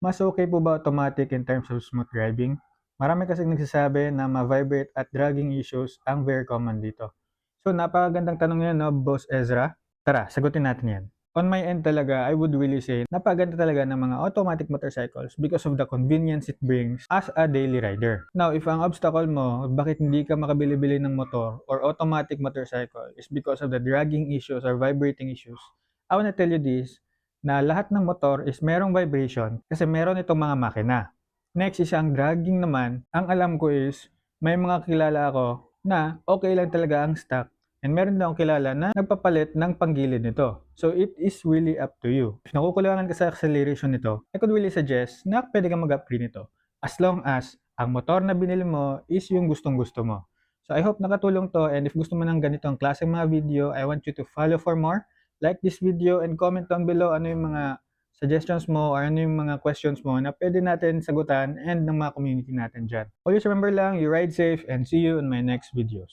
Mas okay po ba automatic in terms of smooth driving? Marami kasing nagsasabi na ma-vibrate at dragging issues ang very common dito. So napakagandang tanong yan, no, Boss Ezra? Tara, sagutin natin yan. On my end talaga, I would really say napaganda talaga ng mga automatic motorcycles because of the convenience it brings as a daily rider. Now, if ang obstacle mo, bakit hindi ka makabili-bili ng motor or automatic motorcycle is because of the dragging issues or vibrating issues, I wanna tell you this, na lahat ng motor is merong vibration kasi meron itong mga makina. Next is ang dragging naman, ang alam ko is may mga kilala ako na okay lang talaga ang stock and meron din akong kilala na nagpapalit ng panggilid nito. So it is really up to you. If nakukulangan ka sa acceleration nito, I could really suggest na pwede kang mag-upgrade nito as long as ang motor na binili mo is yung gustong-gusto mo. So I hope nakatulong to, and if gusto mo ng ganitong klaseng mga video, I want you to follow for more, like this video, and comment down below ano yung mga suggestions mo or ano yung mga questions mo na pwede natin sagutan and ng mga community natin dyan. Always remember lang, you ride safe and see you in my next videos.